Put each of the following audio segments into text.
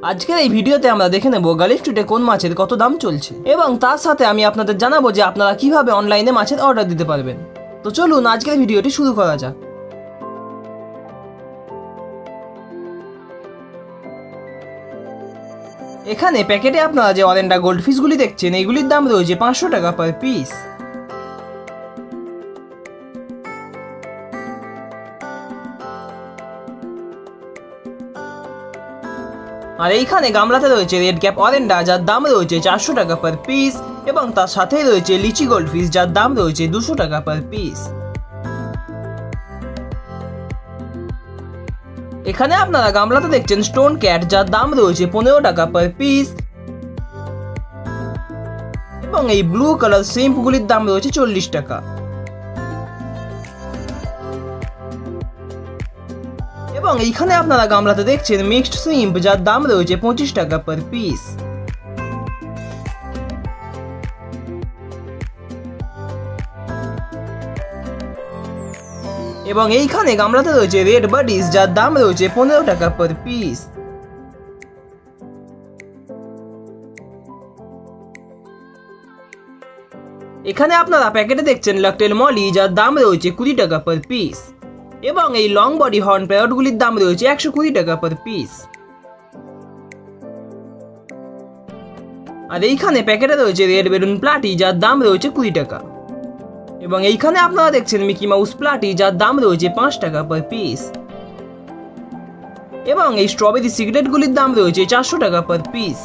আজকের এই ভিডিওতে আমরা দেখে নেব গালি স্ট্রিটে কোন মাছের কত দাম চলছে এবং তার সাথে আমি আপনাদের জানাবো যে আপনারা কিভাবে অনলাইনে মাছের অর্ডার দিতে পারবেন। তো চলুন আজকের ভিডিওটি শুরু করা যাক। এখানে প্যাকেটে আপনারা যে অরেন্ডা গোল্ড ফিশগুলি দেখছেন এইগুলির দাম রয়েছে 500 টাকা পার পিস। আর এইখানে গামলাতে রয়েছে রেড ক্যাপ অরেন্ডা যার দাম রয়েছে 400 টাকা পার পিস এবং তার সাথেই রয়েছে লিচি গোল্ড ফিশ যার দাম রয়েছে 200 টাকা পার পিস। এখানে আপনারা গামলাতে দেখছেন স্টোন ক্যাট যার দাম রয়েছে 15 টাকা পার পিস এবং এই ব্লু কালার শ্রিম্পগুলির দাম রয়েছে 40 টাকা। এবং এইখানে আপনারা গামলাতে দেখছেন মিক্সড শ্রিম্প যার দাম রয়েছে 25 টাকা পার পিস। এবং এইখানে গামলাতে রয়েছে রেড বাডিস যার দাম রয়েছে 15 টাকা পার পিস। এখানে আপনারা প্যাকেটে দেখছেন লাকটেল মলি যার দাম রয়েছে 20 টাকা পার পিস এবং এই লং বডি হর্ন প্যারটগুলির দাম রয়েছে 120 টাকা পার পিস। আর এইখানে প্যাকেটে রয়েছে রেড বেলুন প্লাটি যার দাম রয়েছে 20 টাকা এবং এইখানে আপনারা দেখছেন মিকি মাউস প্লাটি যার দাম রয়েছে 5 টাকা পার পিস এবং এই স্ট্রবেরি সিগারেটগুলির দাম রয়েছে 400 টাকা পার পিস।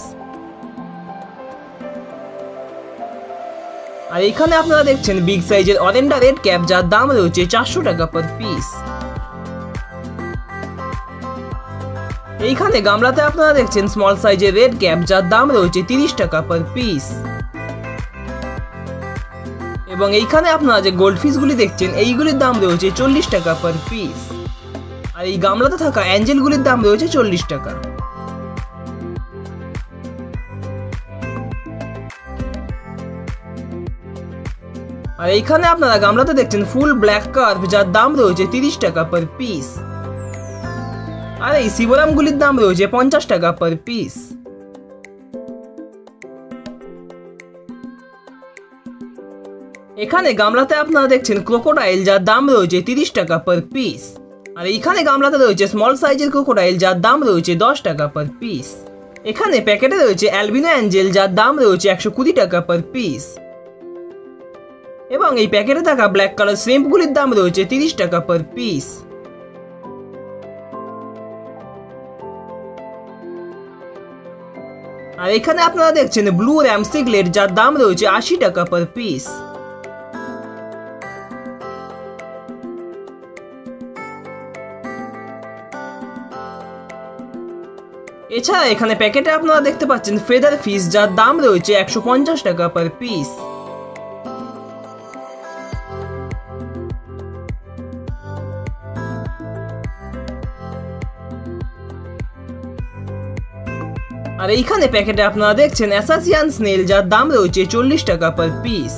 আর এইখানে আপনারা দেখছেন বিগ সাইজের অরেন্ডা রেড ক্যাপ যার দাম রয়েছে 400 টাকা পার পিস। এইখানে গামলাতে আপনারা দেখছেন স্মল সাইজের রেড ক্যাপ যার দাম রয়েছে 30 টাকা পার পিস এবং এইখানে আপনারা যে গোল্ড ফিশগুলি দেখছেন এইগুলির দাম রয়েছে 40 টাকা পার পিস। আর এই গামলাতে থাকা অ্যাঞ্জেলগুলির দাম রয়েছে 40 টাকা। আর এইখানে আপনারা গামলাতে দেখছেন ফুল ব্ল্যাক কার্ভ যার দাম রয়েছে 30 টাকা পার পিস আর এই সিবোরামগুলির দাম রয়েছে 50 টাকা পার পিস। এখানে গামলাতে আপনারা দেখছেন ক্রোকোডাইল যার দাম রয়েছে 30 টাকা পার পিস আর এইখানে গামলাতে রয়েছে স্মল সাইজের ক্রোকোডাইল যার দাম রয়েছে 10 টাকা পার পিস। এখানে প্যাকেটে রয়েছে অ্যালবিনো অ্যাঞ্জেল যার দাম রয়েছে 120 টাকা পার পিস এবং এই প্যাকেটে থাকা ব্ল্যাক কালার শ্রিম্পগুলির দাম রয়েছে 30 টাকা পার পিস। আর এখানে আপনারা দেখছেন ব্লু র্যাম সিগলেট যার দাম রয়েছে 80 টাকা পার পিস। এছাড়া এখানে প্যাকেটে আপনারা দেখতে পাচ্ছেন ফেদার ফিশ যার দাম রয়েছে 150 টাকা পার পিস। আর এইখানে প্যাকেটে আপনারা দেখছেন অ্যাসাসিয়ান স্নেল যার দাম রয়েছে 40 টাকা পার পিস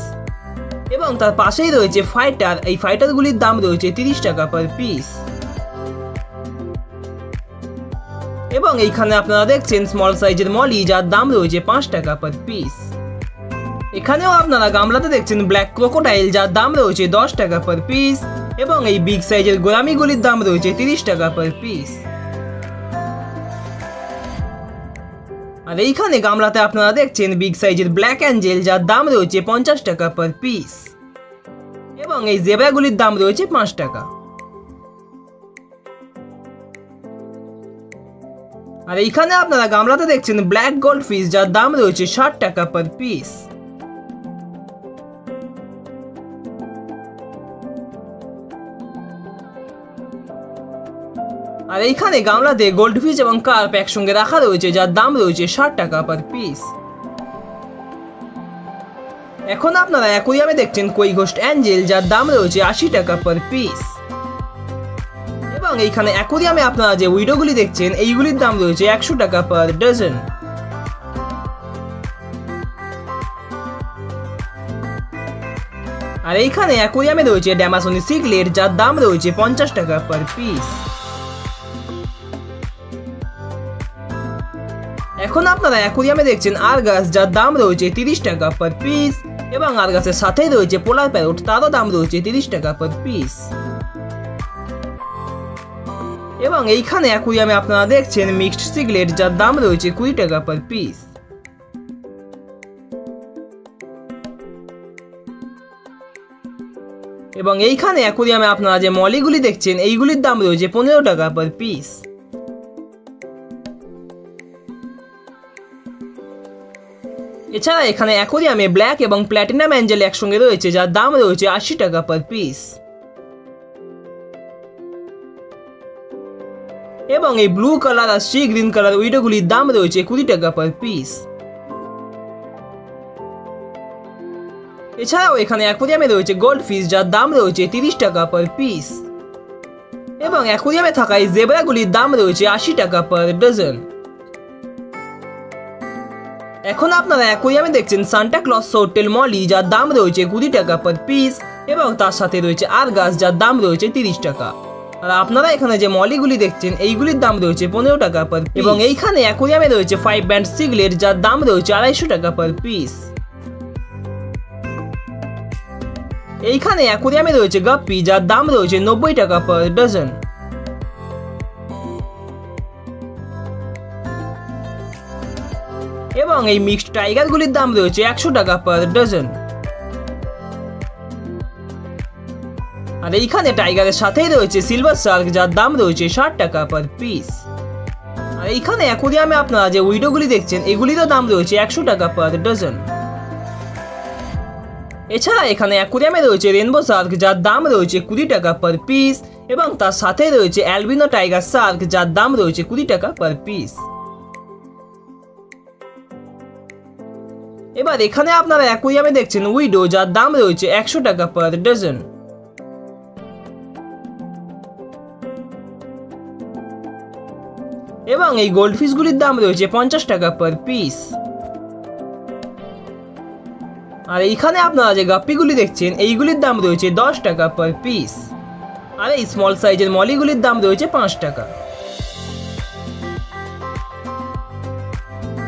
এবং তার পাশেই রয়েছে ফাইটার, এই ফাইটারগুলির দাম রয়েছে 30 টাকা পার পিস এবং এইখানে আপনারা দেখছেন স্মল সাইজের মলি যার দাম রয়েছে 5 টাকা পার পিস। এখানেও আপনারা গামলাতে দেখছেন ব্ল্যাক ক্রোকোডাইল যার দাম রয়েছে 10 টাকা পার পিস এবং এই বিগ সাইজের গোলামিগুলির দাম রয়েছে 30 টাকা পার পিস। আর এইখানে গামলাতে আপনারা দেখছেন বিগ সাইজের ব্ল্যাক অ্যাঞ্জেল যার দাম রয়েছে 50 টাকা পার পিস এবং এই জেব্রাগুলির দাম রয়েছে 5 টাকা। আর এইখানে আপনারা গামলাতে দেখছেন ব্ল্যাক গোল্ড ফিশ যার দাম রয়েছে 60 টাকা পার পিস। আর এইখানে গামলাতে গোল্ড ফিশ এবং কার্প একসঙ্গে রাখা রয়েছে যার দাম রয়েছে 60 টাকা পার পিস। এখন আপনারা অ্যাকোরিয়ামে দেখছেন কই ঘোস্ট অ্যাঞ্জেল যার দাম রয়েছে 80 টাকা পার পিস এবং এইখানে অ্যাকোরিয়ামে আপনারা যে উইডোগুলি দেখছেন এইগুলির দাম রয়েছে 100 টাকা পার ডজন। আর এইখানে অ্যাকোরিয়ামে রয়েছে ড্যামাসনি সিগলেট যার দাম রয়েছে 50 টাকা পার পিস। এখন আপনারা অ্যাকোরিয়ামে দেখছেন আরগাস, যার দাম রয়েছে 30 টাকা পার পিস, এবং আরগাসের সাথেই রয়েছে পোলার প্যারট, তারও দাম রয়েছে 30 টাকা পার পিস। এবং এইখানে অ্যাকোরিয়ামে আপনারা দেখছেন মিক্সড সিগলেট, যার দাম রয়েছে 20 টাকা পার পিস। এবং এইখানে অ্যাকোরিয়ামে আপনারা যে মলিগুলি দেখছেন এইগুলির দাম রয়েছে 15 টাকা পার পিস। এছাড়া এখানে অ্যাকোরিয়ামে ব্ল্যাক এবং প্ল্যাটিনাম অ্যাঞ্জেল একসঙ্গে রয়েছে, যার দাম রয়েছে 80 টাকা পার পিস। এবং এই ব্লু কালার আর সি গ্রিন কালার উইডোগুলির দাম রয়েছে 20 টাকা পার পিস। এছাড়াও এখানে অ্যাকোরিয়ামে রয়েছে গোল্ড ফিশ, যার দাম রয়েছে 30 টাকা পার পিস। এবং অ্যাকোরিয়ামে থাকা এই জেব্রাগুলির দাম রয়েছে 80 টাকা পার ডজন। এখন আপনারা অ্যাকোরিয়ামে দেখছেন সান্টা ক্লজ সোর্টেল মলি, যার দাম রয়েছে 20 টাকা পার পিস, এবং তার সাথে রয়েছে আরগাস, যার দাম রয়েছে 30 টাকা। আর আপনারা এখানে যে মলিগুলি দেখছেন এইগুলির দাম রয়েছে 15 টাকা পার পিস। এবং এইখানে অ্যাকোরিয়ামে রয়েছে 5 ব্যান্ড সিগলেট, যার দাম রয়েছে 250 টাকা পার পিস। এইখানে অ্যাকোরিয়ামে রয়েছে গাপ্পি, যার দাম রয়েছে 90 টাকা পার ডজন। এবং এই মিক্সড টাইগারগুলির দাম রয়েছে 100 টাকা পার ডজন। আর এইখানে টাইগারের সাথেই রয়েছে সিলভার শার্ক, যার দাম রয়েছে 60 টাকা পার পিস। আর এইখানে অ্যাকোরিয়ামে আপনারা যে উইডোগুলি দেখছেন এগুলিরও দাম রয়েছে 100 টাকা পার ডজন। এছাড়া এখানে অ্যাকোরিয়ামে রয়েছে রেনবো শার্ক, যার দাম রয়েছে 20 টাকা পার পিস, এবং তার সাথে রয়েছে অ্যালবিনো টাইগার শার্ক, যার দাম রয়েছে 20 টাকা পার পিস। এবার এখানে আপনারা অ্যাকোরিয়ামে দেখছেন উইডো, যার দাম রয়েছে 100 টাকা পার ডজন। এবং এই গোল্ডফিশগুলির দাম রয়েছে 50 টাকা পার পিস। আর এইখানে আপনারা যে গাপ্পিগুলি দেখছেন এইগুলির দাম রয়েছে 10 টাকা পার পিস। আর এই স্মল সাইজের মলিগুলির দাম রয়েছে 5 টাকা।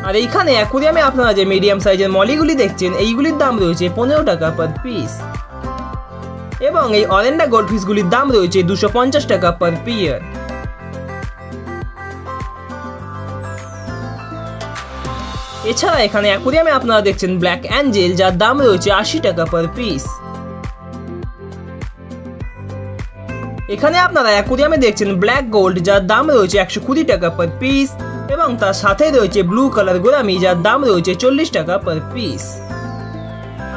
আর এইখানে অ্যাকোরিয়ামে আপনারা যে মিডিয়াম সাইজের মলিগুলি দেখছেন এইগুলির দাম রয়েছে 15 টাকা পার পিস। এবং এই অরেন্ডা গোল্ডফিশগুলির দাম রয়েছে 250 টাকা পার পিয়ার। এছাড়া এখানে অ্যাকোরিয়ামে আপনারা দেখছেন ব্ল্যাক অ্যাঞ্জেল, যার দাম রয়েছে 80 টাকা পার পিস। এখানে আপনারা অ্যাকোরিয়ামে দেখছেন ব্ল্যাক গোল্ড, যার দাম রয়েছে 120 টাকা পার পিস, এবং তার সাথে রয়েছে ব্লু কালার গোরামি, যার দাম রয়েছে 40 টাকা পার পিস।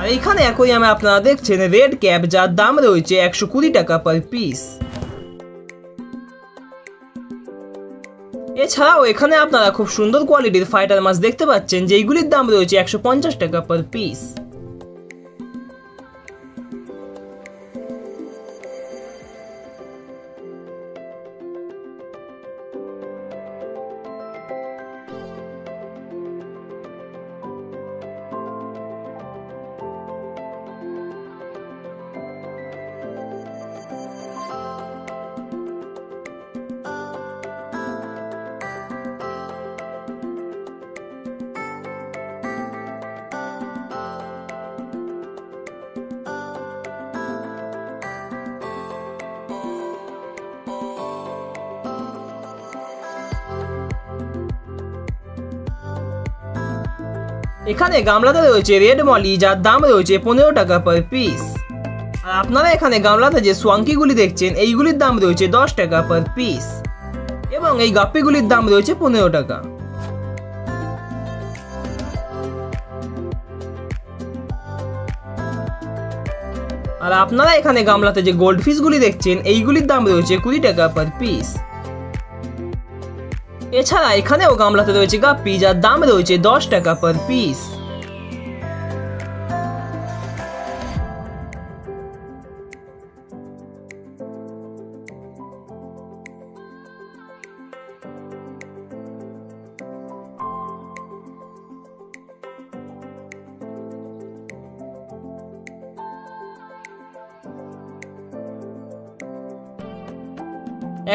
আর এখানে অ্যাকোরিয়ামে আপনারা দেখছেন রেড ক্যাপ, যার দাম রয়েছে 120 টাকা পার পিস। এছাড়াও এখানে আপনারা খুব সুন্দর কোয়ালিটির ফাইটার মাছ দেখতে পাচ্ছেন, যেইগুলির দাম রয়েছে 150 টাকা পার পিস। এখানে গামলাতে রয়েছে রেড মলি, যার দাম রয়েছে 15 টাকা পার পিস। আর আপনারা এখানে গামলাতে যে সোয়াঙ্কিগুলি দেখছেন এইগুলির দাম রয়েছে 10 টাকা পার পিস, এবং এই গাপ্পিগুলির দাম রয়েছে 15 টাকা। আর আপনারা এখানে গামলাতে যে গোল্ডফিশগুলি দেখছেন এইগুলির দাম রয়েছে 20 টাকা পার পিস। এছাড়া এখানেও গামলাতে রয়েছে গাপ্পি, যার দাম রয়েছে 10 টাকা পার পিস।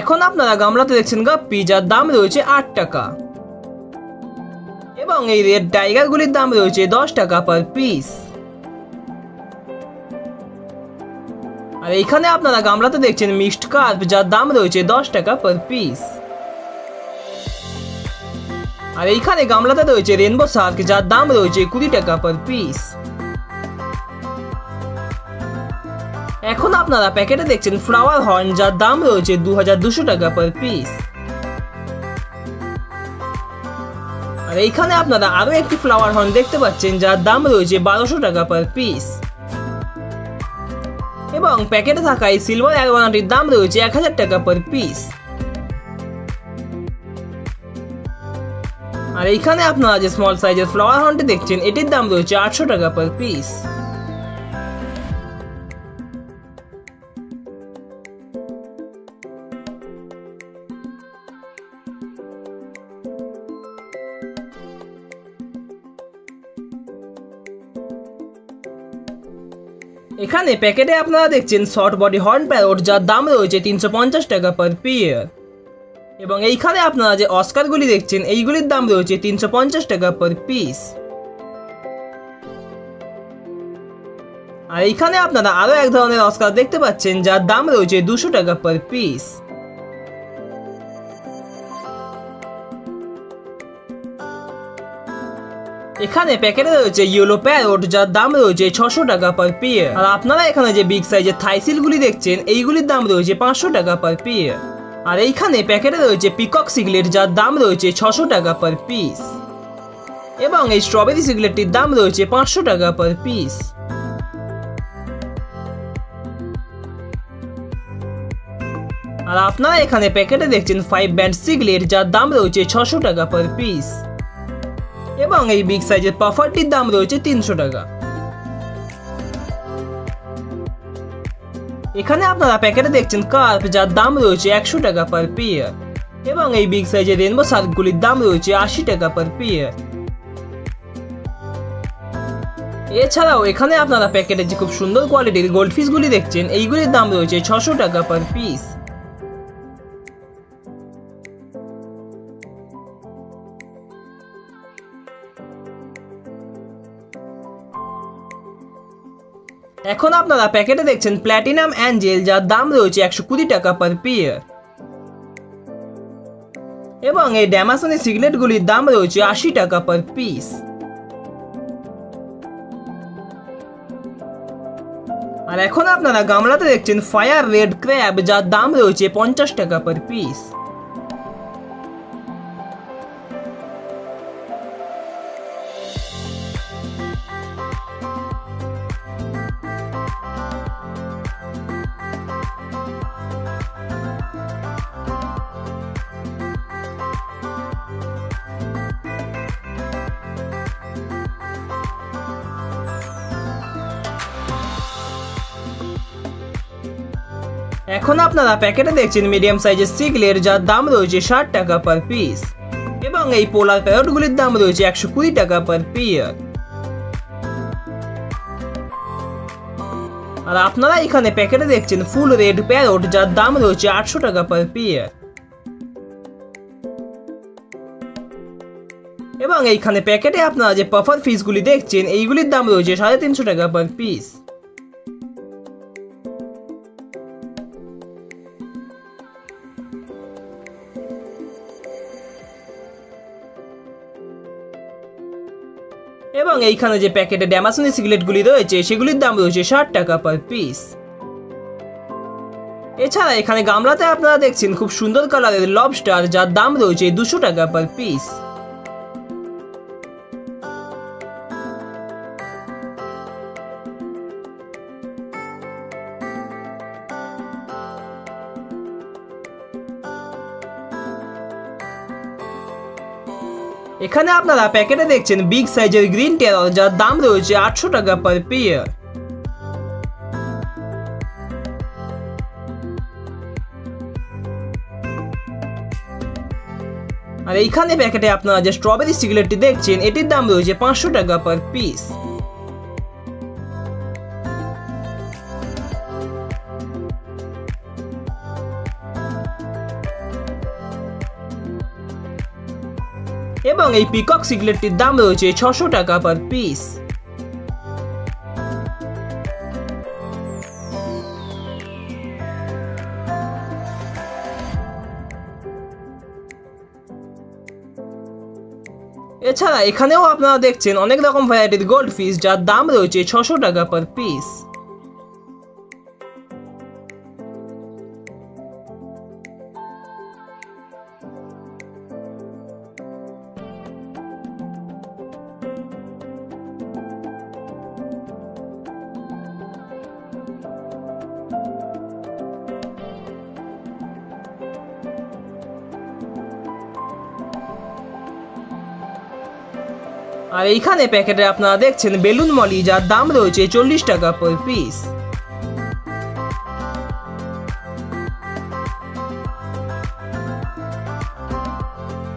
এখন আপনারা গামলাতে দেখছেন গাপ্পি, যার দাম রয়েছে 8 টাকা। এবং এই রেড টাইগারগুলির দাম রয়েছে 10 টাকা পার পিস। আর এইখানে আপনারা গামলাতে দেখছেন মিক্সড কার্প, যার দাম রয়েছে 10 টাকা পার পিস। আর এইখানে গামলাতে রয়েছে রেনবো শার্ক, যার দাম রয়েছে 20 টাকা পার পিস। এখন আপনারা প্যাকেটে দেখছেন ফ্লাওয়ার হর্ন, যার দাম রয়েছে 2200 টাকা পার পিস। আর এইখানে আপনারা আরো একটি ফ্লাওয়ার হর্ন দেখতে পাচ্ছেন, যার দাম রয়েছে 1200 টাকা পার পিস। এবং প্যাকেটে থাকা এই সিলভার অ্যারোয়ানাটির দাম রয়েছে 1000 টাকা পার পিস। আর এইখানে আপনারা যে স্মল সাইজের ফ্লাওয়ার হর্নটি দেখছেন, এটির দাম রয়েছে 800 টাকা পার পিস। এখানে প্যাকেটে আপনারা দেখছেন শর্ট বডি হর্ন প্যারট, যার দাম রয়েছে 350 টাকা পার পেয়ার। এবং এইখানে আপনারা যে অস্কারগুলি দেখছেন, এইগুলির দাম রয়েছে 350 টাকা পার পিস। আর এইখানে আপনারা আরো এক ধরনের অস্কার দেখতে পাচ্ছেন, যার দাম রয়েছে 200 টাকা পার পিস। এখানে প্যাকেটে রয়েছে ইয়েলো প্যারট, যার দাম রয়েছে 600 টাকা পার পেয়ার। আর আপনারা এখানে যে বিগ সাইজের থাইসিলগুলি দেখছেন, এইগুলির দাম রয়েছে 500 টাকা পার পেয়ার। আর এইখানে প্যাকেটে রয়েছে পিকক সিগলেট, যার দাম রয়েছে 600 টাকা পার পিস। এবং এই স্ট্রবেরি সিগলেটটির দাম রয়েছে 500 টাকা পার পিস। আর আপনারা এখানে প্যাকেটে দেখছেন 5 ব্যান্ড সিগলেট, যার দাম রয়েছে 600 টাকা পার পিস। এবং এই বিগ সাইজের পাফারটির দাম রয়েছে 300 টাকা। এখানে আপনারা প্যাকেটে দেখছেন কার্প, যার দাম রয়েছে 100 টাকা পার পেয়ার। এবং এই বিগ সাইজের রেনবো শার্কগুলির দাম রয়েছে 80 টাকা পার পেয়ার। এছাড়াও এখানে আপনারা প্যাকেটে যে খুব সুন্দর কোয়ালিটির গোল্ডফিশগুলি দেখছেন, এইগুলির দাম রয়েছে 600 টাকা পার পিস। এখন আপনারা প্যাকেটে দেখছেন প্ল্যাটিনাম অ্যাঞ্জেল, যার দাম রয়েছে 120 টাকা পার পেয়ার। এবং এই ড্যামাসনি সিগলেটগুলির দাম রয়েছে 80 টাকা পার পিস। আর এখন আপনারা গামলাতে দেখছেন ফায়ার রেড ক্র্যাব, যার দাম রয়েছে 50 টাকা পার পিস। এখন আপনারা প্যাকেটে দেখছেন মিডিয়াম সাইজের সিগলেট, যার দাম রয়েছে 60 টাকা পার পিস। এবং এই পোলার প্যারটগুলির দাম রয়েছে 120 টাকা পার পেয়ার। আর আপনারা এখানে প্যাকেটে দেখছেন ফুল রেড প্যারট, যার দাম রয়েছে 800 টাকা পার পেয়ার। এবং এইখানে প্যাকেটে আপনারা যে পাফার ফিশগুলি দেখছেন, এইগুলির দাম রয়েছে 350 টাকা পার পিস। এবং এইখানে যে প্যাকেটে ড্যামাসনি সিগলেটগুলি রয়েছে, সেগুলির দাম রয়েছে 60 টাকা পার পিস। এছাড়া এখানে গামলাতে আপনারা দেখছেন খুব সুন্দর কালারের লবস্টার, যার দাম রয়েছে 200 টাকা পার পিস। এখানে আপনারা প্যাকেটে দেখছেন বিগ সাইজের গ্রিন টেরর, যার দাম রয়েছে 800 টাকা পার পেয়ার। আর এইখানে প্যাকেটে আপনারা যে স্ট্রবেরি সিগলেটটি দেখছেন, এটির দাম রয়েছে 500 টাকা পার পিস। এবং এই পিকক সিগলেটটির দাম রয়েছে 600 টাকা পার পিস। এছাড়া এখানেও আপনারা দেখছেন অনেক রকম ভ্যারাইটির গোল্ড ফিশ, যার দাম রয়েছে 600 টাকা পার পিস। আর এইখানে প্যাকেটে আপনারা দেখছেন বেলুন মলি, যার দাম রয়েছে 40 টাকা পার পিস।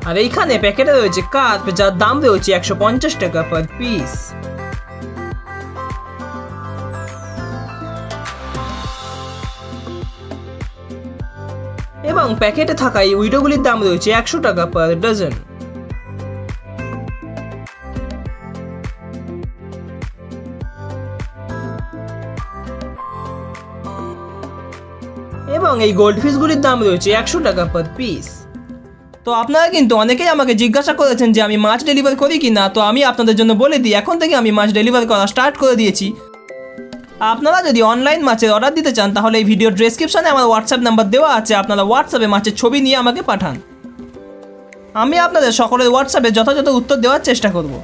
আর এইখানে প্যাকেটে রয়েছে কার্প, যার দাম রয়েছে 150 টাকা পার পিস। এবং প্যাকেটে থাকা এই উইডোগুলির দাম রয়েছে 100 টাকা পার ডজন। এবং এই গোল্ডফিশগুলির দাম রয়েছে 100 টাকা পার পিস। তো আপনারা কিন্তু অনেকেই আমাকে জিজ্ঞাসা করেছেন যে আমি মাছ ডেলিভার করি কি না, তো আমি আপনাদের জন্য বলে দিই, এখন থেকে আমি মাছ ডেলিভার করা স্টার্ট করে দিয়েছি। আপনারা যদি অনলাইন মাছের অর্ডার দিতে চান তাহলে এই ভিডিও ডেসক্রিপশনে আমার হোয়াটসঅ্যাপ নাম্বার দেওয়া আছে, আপনারা হোয়াটসঅ্যাপে মাছের ছবি নিয়ে আমাকে পাঠান। আমি আপনাদের সকলের হোয়াটসঅ্যাপে যথাযথ উত্তর দেওয়ার চেষ্টা করব।